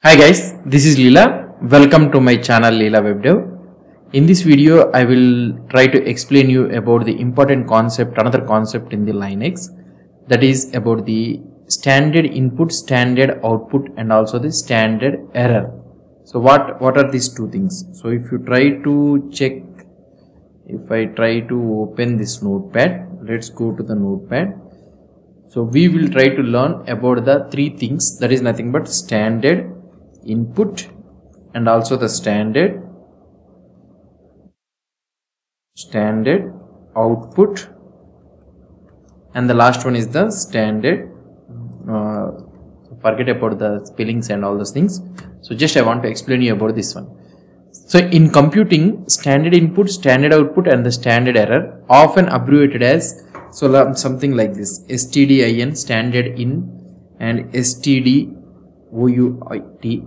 Hi guys, this is Leela. Welcome to my channel Leela WebDev. In this video, I will try to explain you about the important concept, another concept in the Linux, that is about the standard input, standard output, and also the standard error. So what are these two things? So if you try to check, if I try to open this notepad, let's go to the notepad. So we will try to learn about the three things, that is nothing but standard input and also the standard output, and the last one is the standard forget about the spellings and all those things. So just I want to explain you about this one. So in computing, standard input, standard output, and the standard error, often abbreviated as something like this: stdin, standard in, and stdout,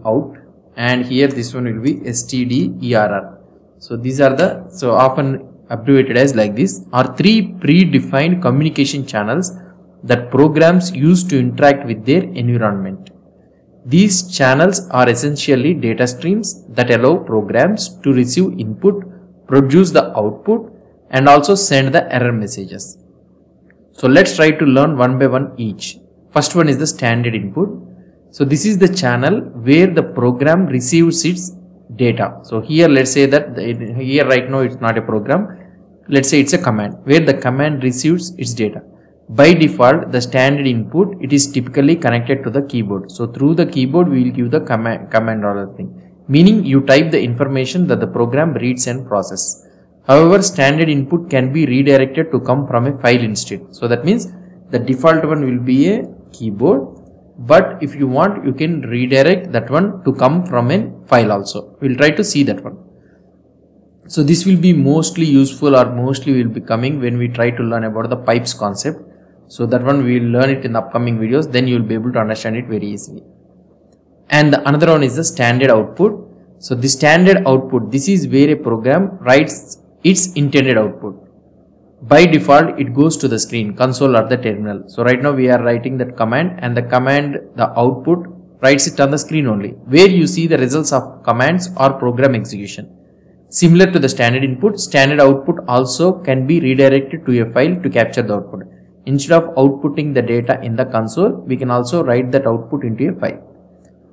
out, and here this one will be stderr. So these are the often abbreviated as like this, are three predefined communication channels that programs use to interact with their environment. These channels are essentially data streams that allow programs to receive input, produce the output, and also send the error messages. So let's try to learn one by one each. First one is the standard input. So this is the channel where the program receives its data. So here let's say that here right now it's not a program. Let's say it's a command where the command receives its data. By default, the standard input, it is typically connected to the keyboard. So through the keyboard we will give the command or other thing, meaning you type the information that the program reads and processes. However, standard input can be redirected to come from a file instead. So that means the default one will be a keyboard, but if you want, you can redirect that one to come from a file also. We'll try to see that one. So this will be mostly useful, or mostly will be coming when we try to learn about the pipes concept. So that one we will learn it in the upcoming videos, then you will be able to understand it very easily. And the another one is the standard output. So the standard output, this is where a program writes its intended output. By default, it goes to the screen, console, or the terminal. So right now we are writing that command, and the command, the output, writes it on the screen only, where you see the results of commands or program execution. Similar to the standard input, standard output also can be redirected to a file to capture the output. Instead of outputting the data in the console, we can also write that output into a file.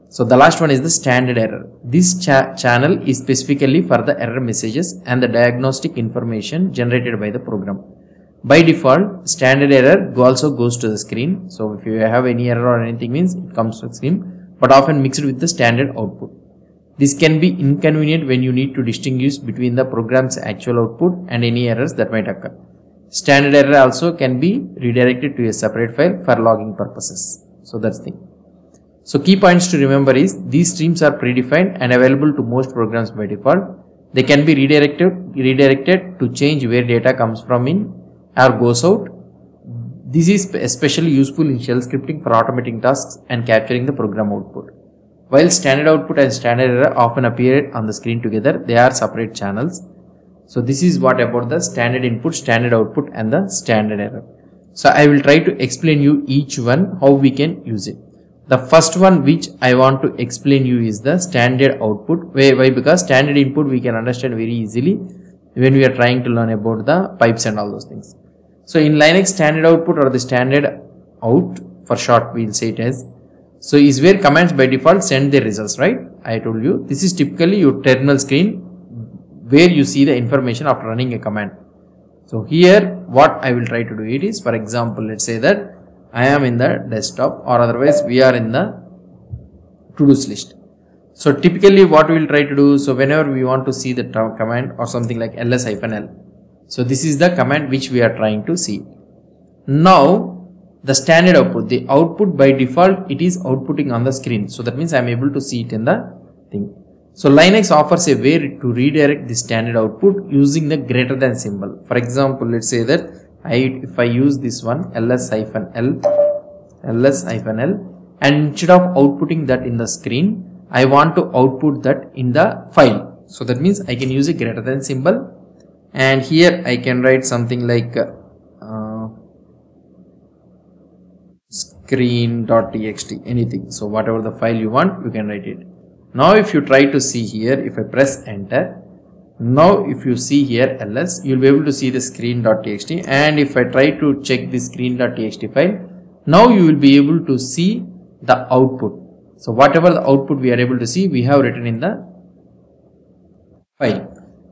So the last one is the standard error. This channel is specifically for the error messages and the diagnostic information generated by the program. By default, standard error also goes to the screen. So if you have any error or anything, means it comes to the screen, but often mixed with the standard output. This can be inconvenient when you need to distinguish between the program's actual output and any errors that might occur. Standard error also can be redirected to a separate file for logging purposes. So that's the thing. So key points to remember is these streams are predefined and available to most programs by default. They can be redirected to change where data comes from in or goes out. This is especially useful in shell scripting for automating tasks and capturing the program output. While standard output and standard error often appear on the screen together, they are separate channels. So this is what about the standard input, standard output, and the standard error. So I will try to explain you each one how we can use it. The first one which I want to explain you is the standard output. Why? Because standard input we can understand very easily when we are trying to learn about the pipes and all those things. So in Linux, standard output or the standard out for short we will say it as. So is where commands by default send their results, right? I told you this is typically your terminal screen where you see the information after running a command. So here what I will try to do it is, for example, let's say that I am in the desktop, or otherwise we are in the to-dos list. So typically what we will try to do, so whenever we want to see the command or something like ls-l, so this is the command which we are trying to see. Now the standard output, the output by default it is outputting on the screen. So that means I am able to see it in the thing. So Linux offers a way to redirect the standard output using the greater than symbol. For example, let's say that if I use this one ls-l, and instead of outputting that in the screen, I want to output that in the file. So that means I can use a greater than symbol, and here I can write something like screen.txt, anything. So whatever the file you want, you can write it. Now if you try to see here, if I press enter, now if you see here ls, you will be able to see the screen.txt, and if I try to check the screen.txt file, now you will be able to see the output. So whatever the output we are able to see, we have written in the file.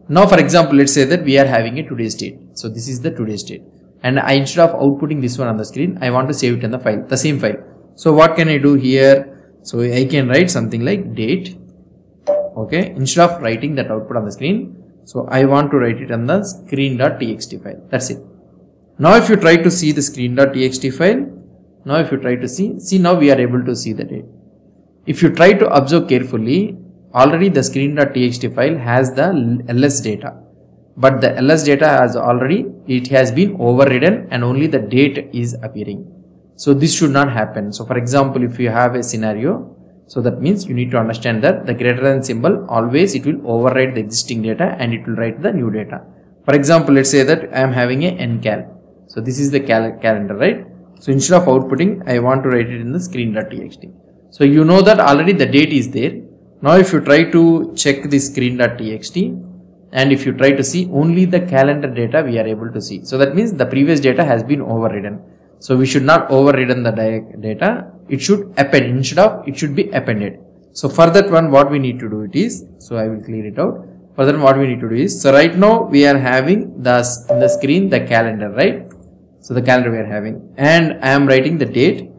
Now for example, let's say that we are having a today's date. So this is the today's date, and instead of outputting this one on the screen, I want to save it in the file, the same file. So what can I do here? So I can write something like date. Okay, instead of writing that output on the screen, so I want to write it on the screen.txt file. That's it. Now if you try to see the screen.txt file, now if you try to see now we are able to see the date. If you try to observe carefully, already the screen.txt file has the ls data, but the ls data has it has been overridden and only the date is appearing. So this should not happen. So for example, if you have a scenario, so that means you need to understand that the greater than symbol, always it will override the existing data and it will write the new data. For example, let's say that I am having a ncal. So this is the calendar, right? So instead of outputting, I want to write it in the screen.txt. So you know that already the date is there. Now if you try to check the screen.txt, and if you try to see only the calendar data, we are able to see. So that means the previous data has been overridden. So we should not overridden the data. It should append, instead of it should be appended. So for that one, what we need to do it is, so I will clear it out. For that, what we need to do is, so right now we are having in the screen the calendar, right? So the calendar we are having, and I am writing the date.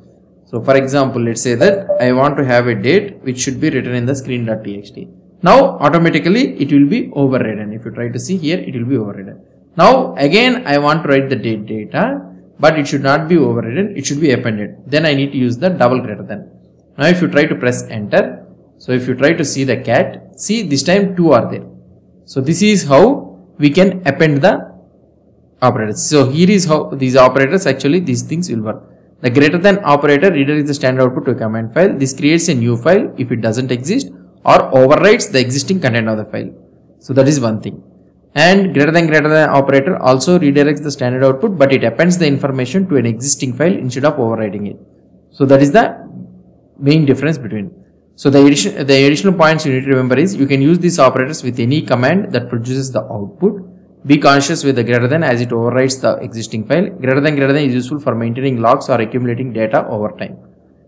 So for example, let's say that I want to have a date which should be written in the screen.txt. Now automatically it will be overridden. If you try to see here, it will be overridden. Now again I want to write the date data, but it should not be overridden, it should be appended. Then I need to use the double greater than. Now if you try to press enter, so if you try to see the cat, see this time 2 are there. So this is how we can append the operators. So here is how these operators, actually these things will work. The greater than operator redirects the standard output to a command file. This creates a new file if it doesn't exist, or overwrites the existing content of the file. So that is one thing. And greater than operator also redirects the standard output, but it appends the information to an existing file instead of overwriting it. So that is the main difference between. So the additional points you need to remember is, you can use these operators with any command that produces the output. Be conscious with the greater than, as it overwrites the existing file. Greater than is useful for maintaining logs or accumulating data over time.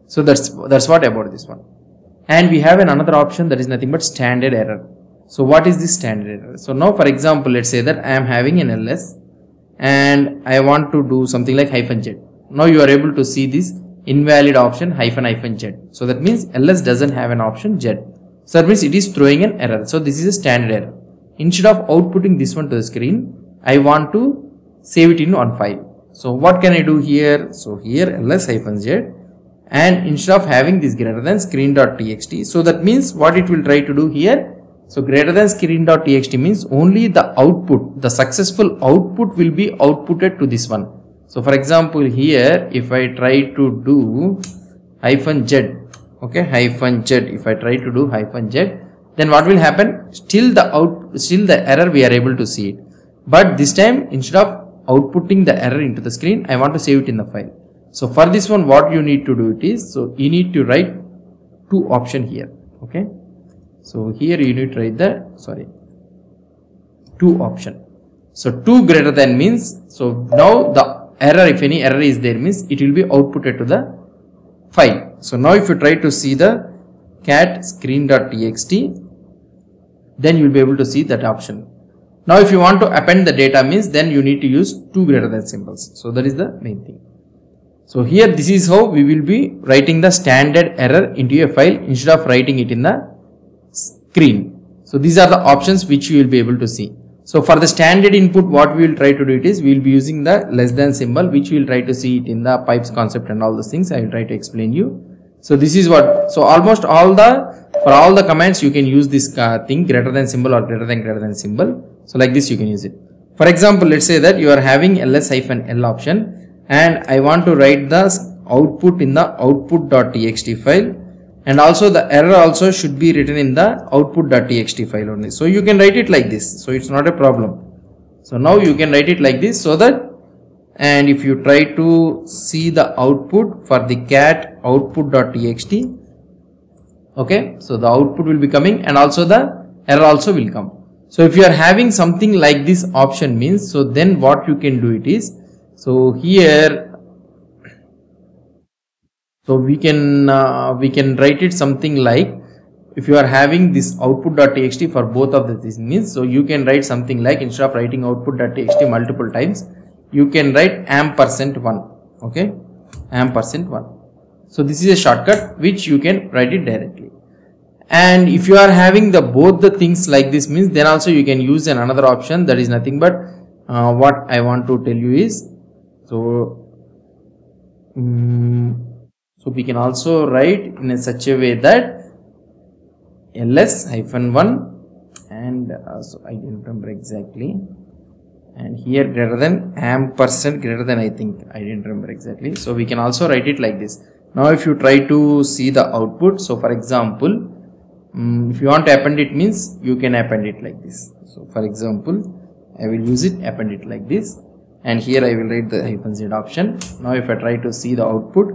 So that's what about this one. And we have another option, that is nothing but standard error. So what is this standard error? So now for example, let's say that I am having an ls and I want to do something like -z. Now you are able to see this invalid option -z. So that means ls doesn't have an option z. So that means it is throwing an error. So this is a standard error. Instead of outputting this one to the screen, I want to save it in one file. So what can I do here? So here ls-z, and instead of having this greater than screen.txt, so that means what it will try to do here. So greater than screen.txt means only the output, the successful output will be outputted to this one. So for example, here if I try to do -z, okay, -z, if I try to do -z, then what will happen? Still the error we are able to see it, but this time instead of outputting the error into the screen, I want to save it in the file. So for this one, what you need to do it is, so you need to write 2 option here, okay. So here you need to write the 2 option. So 2 greater than means, so now the error, if any error is there, means it will be outputted to the file. So now if you try to see the cat screen.txt, then you will be able to see that option. Now if you want to append the data means, then you need to use 2 greater than symbols. So that is the main thing. So here this is how we will be writing the standard error into a file instead of writing it in the screen. So these are the options which you will be able to see. So for the standard input, what we will try to do it is, we will be using the less than symbol, which we will try to see it in the pipes concept and all those things. I will try to explain you. So this is what, so almost for all the commands you can use this thing, greater than symbol or greater than symbol. So like this you can use it. For example, let's say that you are having ls-l option and I want to write the output in the output.txt file, and also the error also should be written in the output.txt file only. So you can write it like this, so it's not a problem. So now you can write it like this, so that, and if you try to see the output for the cat output.txt, Okay, so the output will be coming and also the error also will come. So if you are having something like this option means, so then what you can do it is, so here, so we can write it something like, if you are having this output.txt for both of the things means, so you can write something like, instead of writing output.txt multiple times, you can write %1. Okay, %1. So this is a shortcut which you can write it directly. And if you are having the both the things like this means, then also you can use another option, that is nothing but what I want to tell you is, so so we can also write in a such a way that ls-1 and so I didn't remember exactly, and here greater than ampersand greater than, I think I didn't remember exactly. So we can also write it like this. Now if you try to see the output, so for example, if you want to append it means you can append it like this. So for example, I will use it, append it like this, and here I will write the -z option. Now if I try to see the output,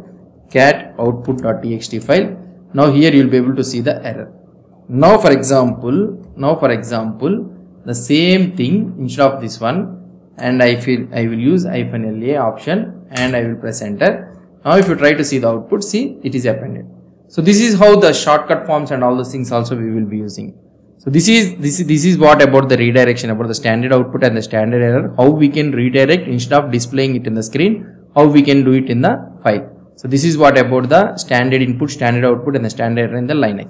cat output.txt file, now here you will be able to see the error. Now for example, the same thing instead of this one, and I will use -la option and I will press enter. Now if you try to see the output, see it is appended. So this is how the shortcut forms and all those things also we will be using. So this is what about the redirection, about the standard output and the standard error, how we can redirect instead of displaying it in the screen, how we can do it in the file. So this is what about the standard input, standard output and the standard error in the Linux.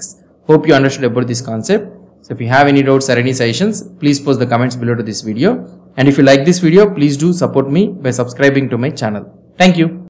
Hope you understood about this concept. So if you have any doubts or any suggestions, please post the comments below to this video. And if you like this video, please do support me by subscribing to my channel. Thank you.